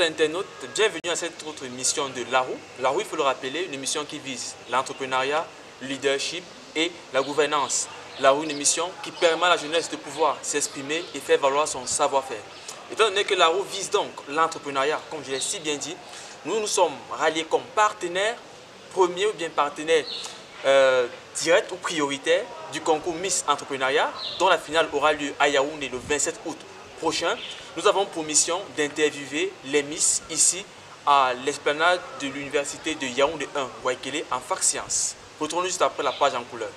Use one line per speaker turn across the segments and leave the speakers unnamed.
internautes, bienvenue à cette autre émission de La Roue. La Roue, il faut le rappeler, une émission qui vise l'entrepreneuriat, le leadership et la gouvernance. La Roue, une émission qui permet à la jeunesse de pouvoir s'exprimer et faire valoir son savoir-faire. Étant donné que La Roue vise donc l'entrepreneuriat, comme je l'ai si bien dit, nous nous sommes ralliés comme partenaires, premiers ou bien partenaires directs ou prioritaires du concours Miss Entrepreneuriat, dont la finale aura lieu à Yaoundé le 27 août prochain. Nous avons pour mission d'interviewer les Miss ici à l'esplanade de l'université de Yaoundé 1, Waikele, en fac sciences. Retrouvons-nous juste après la page en couleur.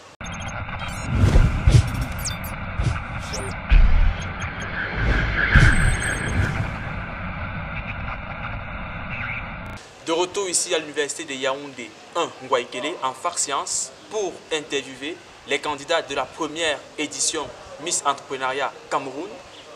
De retour ici à l'université de Yaoundé 1, Waikele, en fac sciences, pour interviewer les candidats de la première édition Miss Entrepreneuriat Cameroun,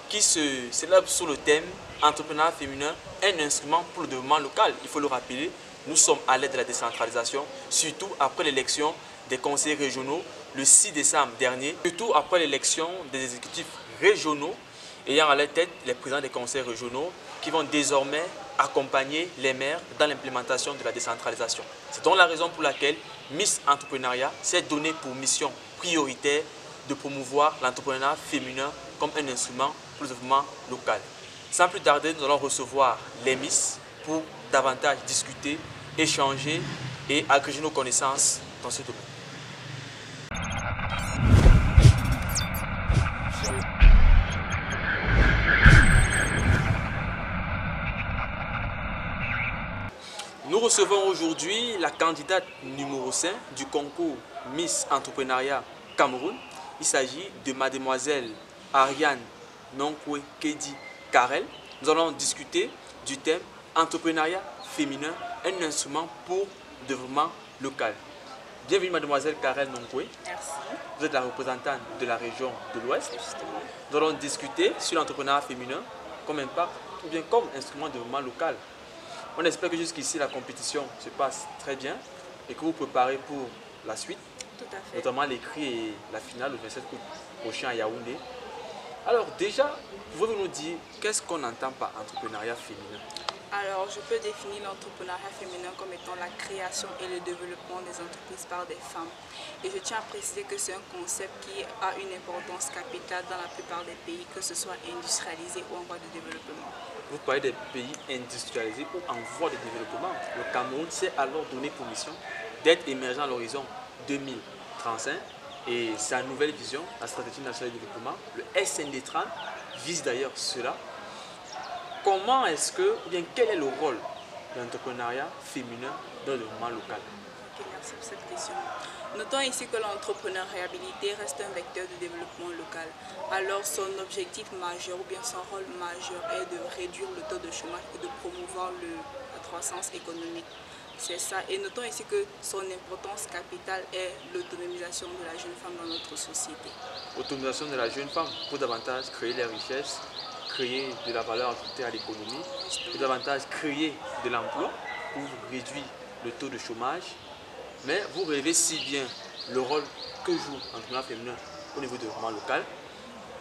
qui se célèbre sous le thème Entrepreneuriat féminin, un instrument pour le développement local. Il faut le rappeler, nous sommes à l'aide de la décentralisation, surtout après l'élection des conseillers régionaux le 6 décembre dernier, surtout après l'élection des exécutifs régionaux ayant à la tête les présidents des conseils régionaux qui vont désormais accompagner les maires dans l'implémentation de la décentralisation. C'est donc la raison pour laquelle Miss Entrepreneuriat s'est donné pour mission prioritaire de promouvoir l'entrepreneuriat féminin comme un instrument pour le développement local. Sans plus tarder, nous allons recevoir les Miss pour davantage discuter, échanger et agréger nos connaissances dans ce domaine. Nous recevons aujourd'hui la candidate numéro 5 du concours Miss Entrepreneuriat Cameroun. Il s'agit de mademoiselle Ariane Nonkwe Kedi Karel. Nous allons discuter du thème entrepreneuriat féminin, un instrument pour le développement local. Bienvenue mademoiselle Karel Nonkwe.
Merci.
Vous êtes la représentante de la région de l'Ouest. Nous allons discuter sur l'entrepreneuriat féminin comme impact ou bien comme instrument de développement local. On espère que jusqu'ici la compétition se passe très bien et que vous préparez pour la suite.
Tout à fait.
Notamment l'écrit et la finale le 27 août prochain à Yaoundé. Alors déjà, pouvez-vous nous dire qu'est-ce qu'on entend par entrepreneuriat féminin?
Alors, je peux définir l'entrepreneuriat féminin comme étant la création et le développement des entreprises par des femmes. Et je tiens à préciser que c'est un concept qui a une importance capitale dans la plupart des pays, que ce soit industrialisé ou en voie de développement.
Vous parlez des pays industrialisés ou en voie de développement. Le Cameroun s'est alors donné pour mission d'être émergent à l'horizon 2035 et sa nouvelle vision, la stratégie nationale de développement, le SND 30, vise d'ailleurs cela. Comment est-ce que, ou bien quel est le rôle de l'entrepreneuriat féminin dans le développement local?
Ok, merci pour cette question. Notons ici que l'entrepreneuriabilité reste un vecteur de développement local. Alors son objectif majeur ou bien son rôle majeur est de réduire le taux de chômage et de promouvoir la croissance économique. C'est ça. Et notons ici que son importance capitale est l'autonomisation de la jeune femme dans notre société.
Autonomisation de la jeune femme pour davantage créer les richesses, créer de la valeur ajoutée à l'économie, pour davantage créer de l'emploi pour réduire le taux de chômage. Mais vous relevez si bien le rôle que joue l'entrepreneuriat féminin au niveau du développement local.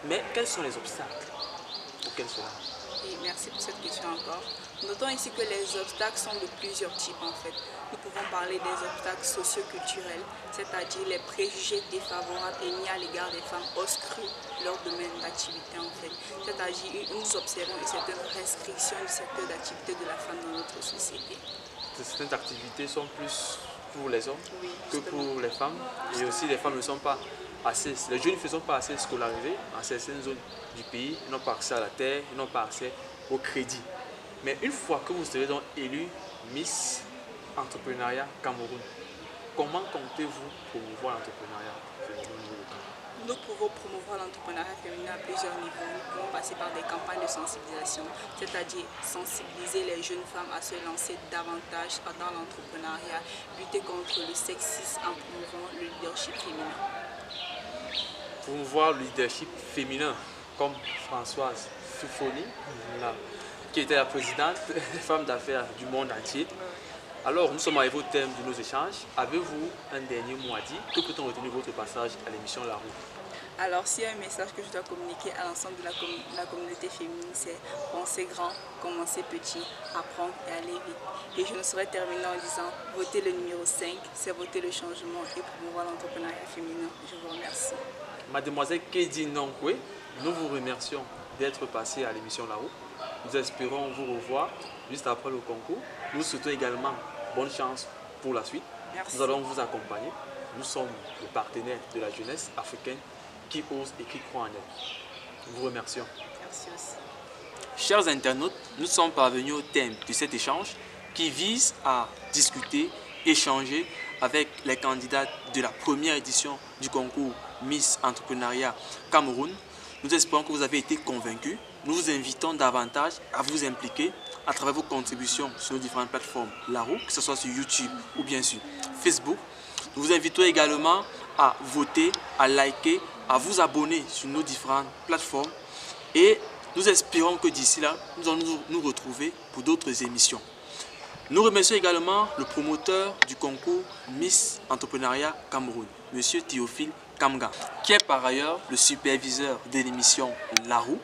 Mais quels sont les obstacles auxquels cela?
Et merci pour cette question encore. Notons ici que les obstacles sont de plusieurs types en fait. Nous pouvons parler des obstacles socio-culturels, c'est-à-dire les préjugés défavorables émis à l'égard des femmes obstruent leur domaine d'activité en fait. C'est-à-dire nous observons une certaine restriction du secteur d'activité de la femme dans notre société.
Certaines activités sont plus pour les hommes que
justement.
pour les femmes. Et aussi les femmes ne sont pas assez, les jeunes ne sont pas assez scolarisés en certaines zones du pays, ils n'ont pas accès à la terre, ils n'ont pas accès au crédit. Mais une fois que vous serez donc élu Miss Entrepreneuriat Cameroun, comment comptez-vous promouvoir l'entrepreneuriat féminin au niveau local?
Nous pouvons promouvoir l'entrepreneuriat féminin à plusieurs niveaux. Nous pouvons passer par des campagnes de sensibilisation, c'est-à-dire sensibiliser les jeunes femmes à se lancer davantage dans l'entrepreneuriat, lutter contre le sexisme en promouvant le leadership féminin.
Promouvoir le leadership féminin, comme Françoise Fufoni, qui était la présidente des femmes d'affaires du monde entier. Alors, nous sommes arrivés au thème de nos échanges. Avez-vous un dernier mot à dire? Que peut-on retenir de votre passage à l'émission La Roue?
Alors, s'il y a un message que je dois communiquer à l'ensemble de la communauté féminine, c'est penser grand, commencer petit, apprendre et aller vite. Et je ne saurais terminer en disant, votez le numéro 5, c'est voter le changement et promouvoir l'entrepreneuriat féminin. Je vous remercie.
Mademoiselle Kedi Nonkwe, nous vous remercions d'être passée à l'émission là-haut. Nous espérons vous revoir juste après le concours. Nous souhaitons également bonne chance pour la suite.
Merci.
Nous allons vous accompagner. Nous sommes les partenaires de la jeunesse africaine qui ose et qui croit en elle. Nous vous remercions.
Merci aussi.
Chers internautes, nous sommes parvenus au thème de cet échange qui vise à discuter, échanger avec les candidats de la première édition du concours Miss Entrepreneuriat Cameroun. Nous espérons que vous avez été convaincus. Nous vous invitons davantage à vous impliquer à travers vos contributions sur nos différentes plateformes Laro, que ce soit sur YouTube ou bien sur Facebook. Nous vous invitons également à voter, à liker, à vous abonner sur nos différentes plateformes et nous espérons que d'ici là, nous allons nous retrouver pour d'autres émissions. Nous remercions également le promoteur du concours Miss Entrepreneuriat Cameroun, M. Théophile Kamga, qui est par ailleurs le superviseur de l'émission La Roue.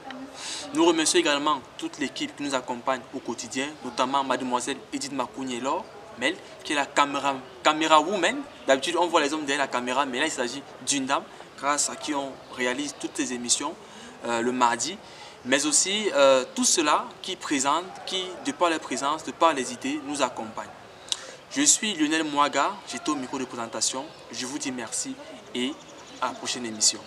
Nous remercions également toute l'équipe qui nous accompagne au quotidien, notamment Mademoiselle Edith Makounielor, Mel, qui est la caméra woman. D'habitude, on voit les hommes derrière la caméra, mais là, il s'agit d'une dame, grâce à qui on réalise toutes ces émissions le mardi. Mais aussi tout cela qui présente, qui, de par leur présence, de par les idées, nous accompagne. Je suis Lionel Mouaga, j'étais au micro de présentation. Je vous dis merci et à la prochaine émission.